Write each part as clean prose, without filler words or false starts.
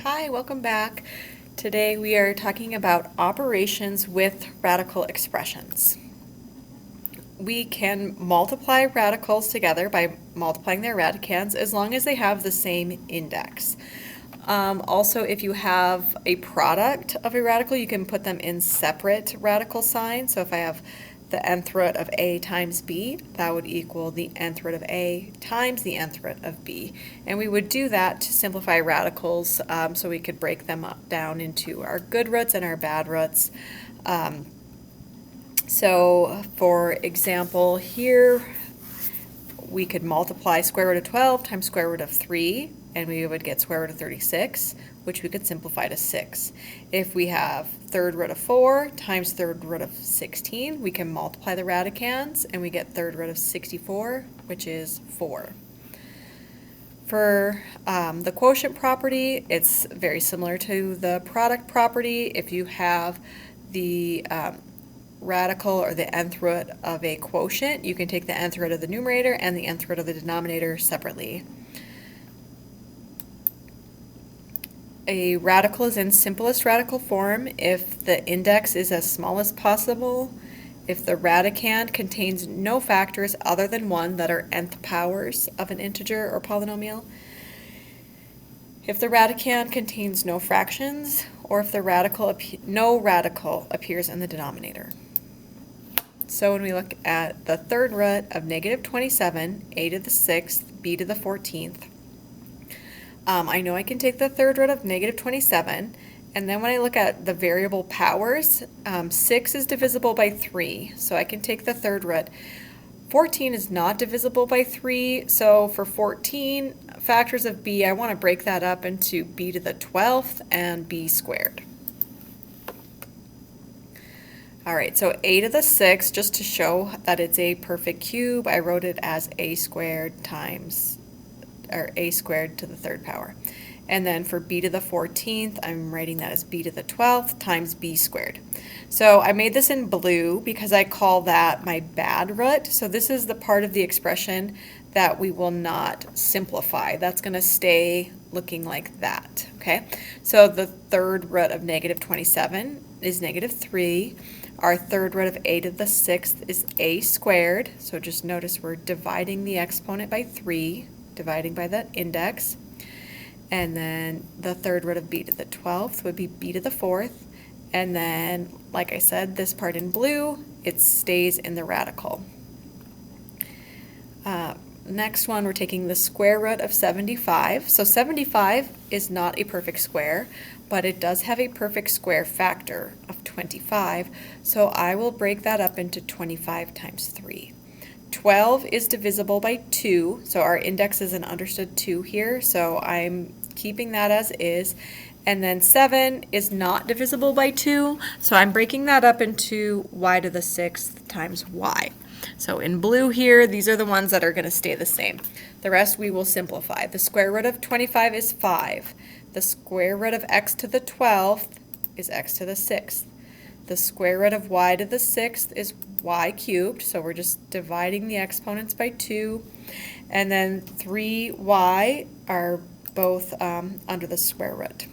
Hi, welcome back. Today we are talking about operations with radical expressions. We can multiply radicals together by multiplying their radicands as long as they have the same index. Also, if you have a product of a radical, you can put them in separate radical signs. So if I have the nth root of a times b, that would equal the nth root of a times the nth root of b. And we would do that to simplify radicals so we could break them up down into our good roots and our bad roots. So for example, here we could multiply square root of 12 times square root of 3, and we would get square root of 36, which we could simplify to 6. If we have third root of 4 times third root of 16, we can multiply the radicands, and we get third root of 64, which is 4. For the quotient property, it's very similar to the product property. If you have the radical or the nth root of a quotient, you can take the nth root of the numerator and the nth root of the denominator separately. A radical is in simplest radical form if the index is as small as possible, if the radicand contains no factors other than 1 that are nth powers of an integer or polynomial, if the radicand contains no fractions, or if the no radical appears in the denominator. So when we look at the third root of negative 27, a to the 6th, b to the 14th, I know I can take the third root of negative 27, and then when I look at the variable powers, 6 is divisible by 3, so I can take the third root. 14 is not divisible by 3, so for 14 factors of b, I want to break that up into b to the 12th and b squared. All right, so a to the 6th, just to show that it's a perfect cube, I wrote it as a squared times, or a squared to the third power. And then for b to the 14th, I'm writing that as b to the 12th times b squared. So I made this in blue because I call that my bad root. So this is the part of the expression that we will not simplify. That's going to stay looking like that, okay? So the third root of negative 27 is negative 3. Our third root of a to the 6th is a squared. So just notice we're dividing the exponent by 3, dividing by the index. And then the third root of b to the 12th would be b to the 4th. And then, like I said, this part in blue, it stays in the radical. Next one, we're taking the square root of 75. So 75 is not a perfect square, but it does have a perfect square factor of 25. So I will break that up into 25 times 3. 12 is divisible by 2, so our index is an understood 2 here, so I'm keeping that as is. And then 7 is not divisible by 2, so I'm breaking that up into y to the 6th times y. So in blue here, these are the ones that are going to stay the same. The rest we will simplify. The square root of 25 is 5. The square root of x to the 12th is x to the 6th. The square root of y to the 6th is y cubed, so we're just dividing the exponents by 2. And then 3y are both under the square root.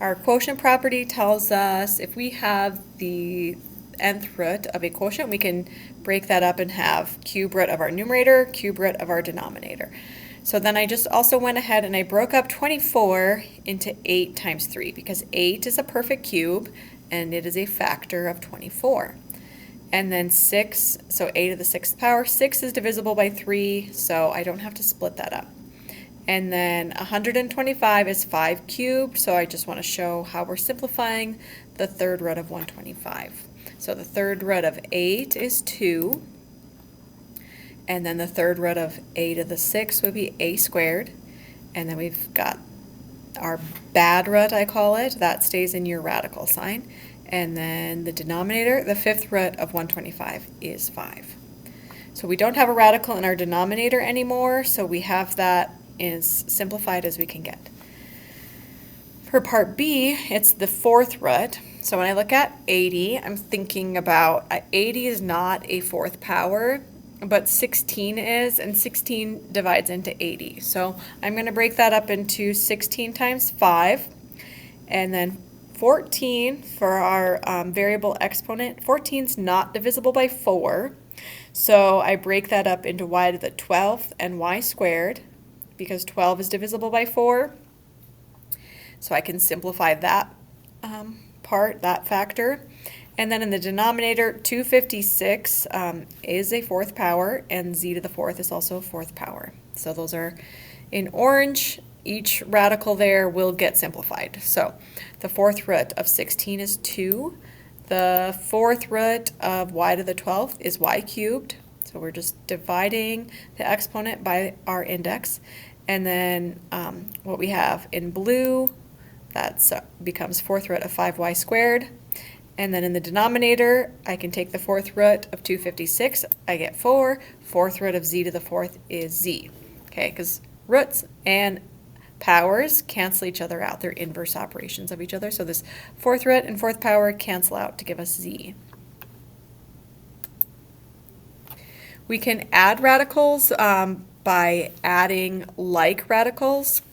Our quotient property tells us if we have the nth root of a quotient, we can break that up and have cube root of our numerator, cube root of our denominator. So then I just also went ahead and I broke up 24 into 8 times 3 because 8 is a perfect cube and it is a factor of 24. And then 6, so a to the 6th power, 6 is divisible by 3, so I don't have to split that up. And then 125 is 5 cubed, so I just want to show how we're simplifying the third root of 125. So the third root of 8 is 2. And then the third root of a to the 6th would be a squared. And then we've got our bad root, I call it. That stays in your radical sign. And then the denominator, the fifth root of 125 is 5. So we don't have a radical in our denominator anymore, so we have that as simplified as we can get. For part B, it's the fourth root. So when I look at 80, I'm thinking about 80 is not a fourth power. but 16 is, and 16 divides into 80. So I'm going to break that up into 16 times 5, and then 14 for our variable exponent. 14 is not divisible by 4, so I break that up into y to the 12th and y squared, because 12 is divisible by 4. So I can simplify that that factor. And then in the denominator, 256 is a fourth power, and z to the fourth is also a fourth power. So those are in orange. Each radical there will get simplified. So the fourth root of 16 is 2. The fourth root of y to the 12th is y cubed. So we're just dividing the exponent by our index. And then what we have in blue, that becomes fourth root of 5y squared. And then in the denominator, I can take the fourth root of 256, I get 4. Fourth root of z to the fourth is z. Okay, because roots and powers cancel each other out. They're inverse operations of each other. So this fourth root and fourth power cancel out to give us z. We can add radicals by adding like radicals.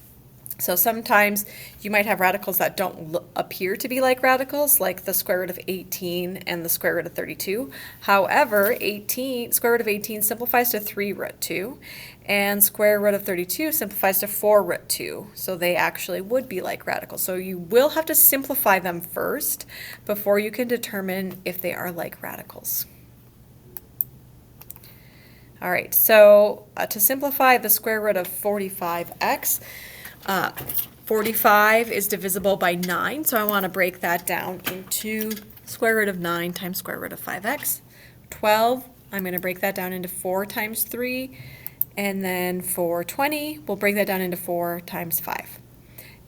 So sometimes you might have radicals that don't appear to be like radicals, like the square root of 18 and the square root of 32. However, square root of 18 simplifies to 3 root 2, and square root of 32 simplifies to 4 root 2. So they actually would be like radicals. So you will have to simplify them first before you can determine if they are like radicals. All right, so to simplify the square root of 45x, 45 is divisible by 9, so I want to break that down into square root of 9 times square root of 5x. 12, I'm going to break that down into 4 times 3, and then for 20, we'll break that down into 4 times 5.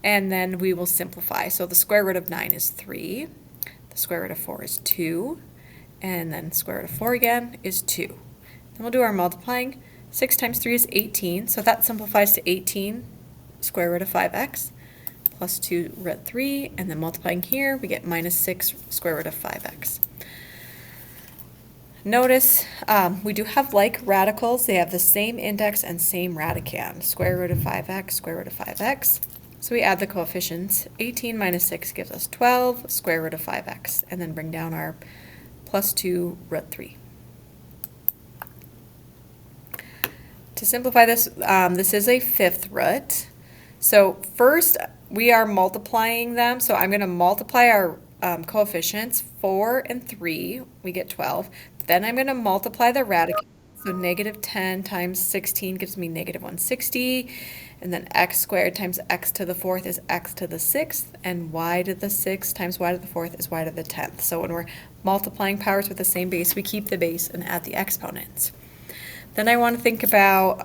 And then we will simplify. So the square root of 9 is 3, the square root of 4 is 2, and then square root of 4 again is 2. Then we'll do our multiplying. 6 times 3 is 18, so that simplifies to 18 square root of 5x plus 2 root 3, and then multiplying here, we get minus 6 square root of 5x. Notice we do have like radicals. They have the same index and same radicand. Square root of 5x, square root of 5x. So we add the coefficients. 18 minus 6 gives us 12, square root of 5x, and then bring down our plus 2 root 3. To simplify this, this is a fifth root. So first, we are multiplying them. So I'm going to multiply our coefficients, 4 and 3, we get 12. Then I'm going to multiply the radicand. So negative 10 times 16 gives me negative 160. And then x squared times x to the fourth is x to the sixth. And y to the sixth times y to the fourth is y to the 10th. So when we're multiplying powers with the same base, we keep the base and add the exponents. Then I want to think about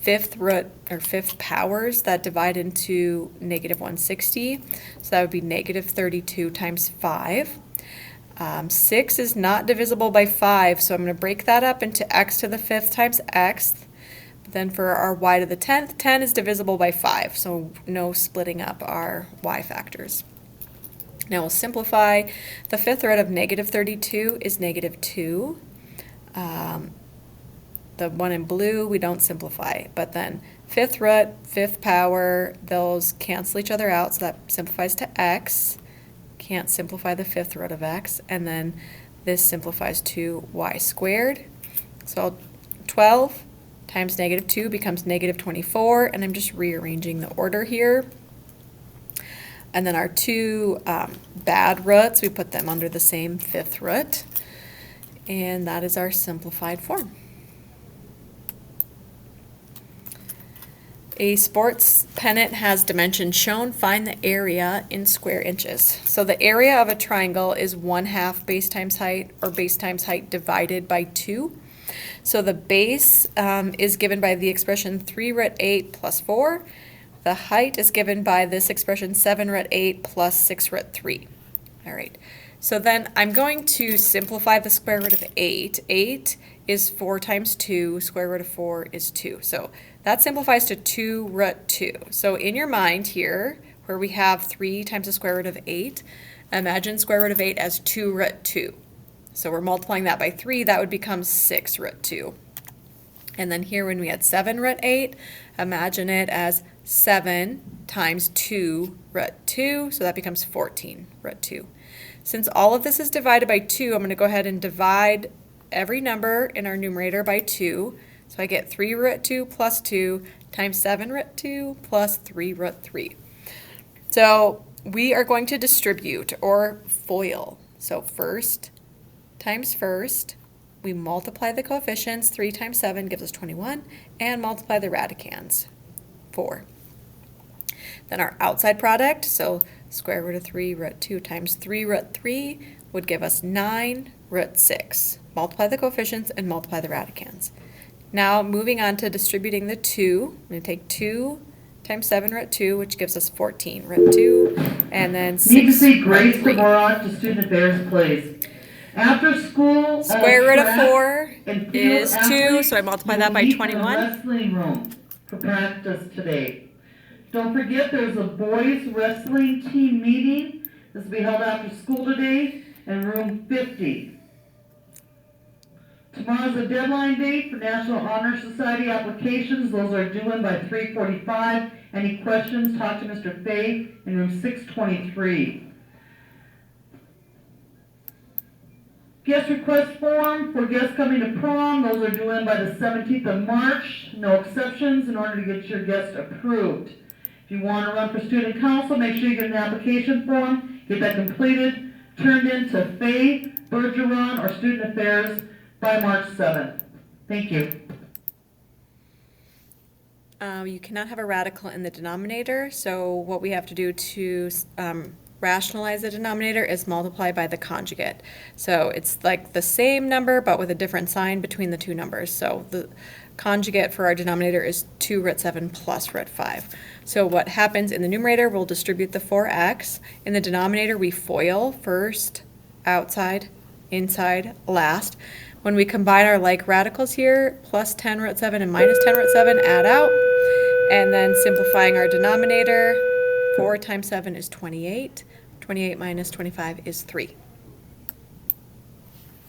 fifth root or fifth powers that divide into negative 160. So that would be negative 32 times 5. 6 is not divisible by 5, so I'm going to break that up into x to the fifth times x. Then for our y to the 10th, 10 is divisible by 5, so no splitting up our y factors. Now we'll simplify. The fifth root of negative 32 is negative 2. The one in blue, we don't simplify, but then fifth root, fifth power, those cancel each other out, so that simplifies to x. Can't simplify the fifth root of x, and then this simplifies to y squared. So 12 times negative 2 becomes negative 24, and I'm just rearranging the order here. And then our two bad roots, we put them under the same fifth root, and that is our simplified form. A sports pennant has dimensions shown. Find the area in square inches. So the area of a triangle is 1/2 base times height, or base times height divided by 2. So the base is given by the expression 3 root 8 plus 4. The height is given by this expression 7 root 8 plus 6 root 3. All right. So then I'm going to simplify the square root of 8. 8 is 4 times 2. Square root of 4 is 2. So that simplifies to 2 root 2. So in your mind here, where we have 3 times the square root of 8, imagine square root of 8 as 2 root 2. So we're multiplying that by 3, that would become 6 root 2. And then here when we had 7 root 8, imagine it as 7 times 2 root 2, so that becomes 14 root 2. Since all of this is divided by 2, I'm going to go ahead and divide every number in our numerator by 2. So I get 3 root 2 plus 2 times 7 root 2 plus 3 root 3. So we are going to distribute or FOIL. So first times first, we multiply the coefficients. 3 times 7 gives us 21, and multiply the radicands, 4. Then our outside product, so square root of 3 root 2 times 3 root 3 would give us 9 root 6. Multiply the coefficients and multiply the radicands. Now moving on to distributing the 2, I'm going to take 2 times 7 root 2, which gives us 14 root 2, and then 6 Need to see Grace root 3. Deborah to Student Affairs, please. After school, Square root of track 4 and field is 2, athletes so I multiply will that by meet in the 21. wrestling room for practice today. Don't forget there's a boys wrestling team meeting. This will be held after school today in room 50. Tomorrow's the deadline date for National Honor Society applications. Those are due in by 3:45. Any questions, talk to Mr. Fay in room 623. Guest request form for guests coming to prom. Those are due in by the 17th of March. No exceptions in order to get your guest approved. If you want to run for student council, make sure you get an application form, get that completed, turned in to Fay, Bergeron, or Student Affairs by March 7th. Thank you. You cannot have a radical in the denominator, so what we have to do to rationalize the denominator is multiply by the conjugate. So it's like the same number but with a different sign between the two numbers. So the conjugate for our denominator is 2 root 7 plus root 5. So what happens in the numerator, we'll distribute the 4x. In the denominator, we FOIL first, outside, inside, last. When we combine our like radicals here, plus 10 root 7 and minus 10 root 7, add out. And then simplifying our denominator, 4 times 7 is 28. 28 minus 25 is 3.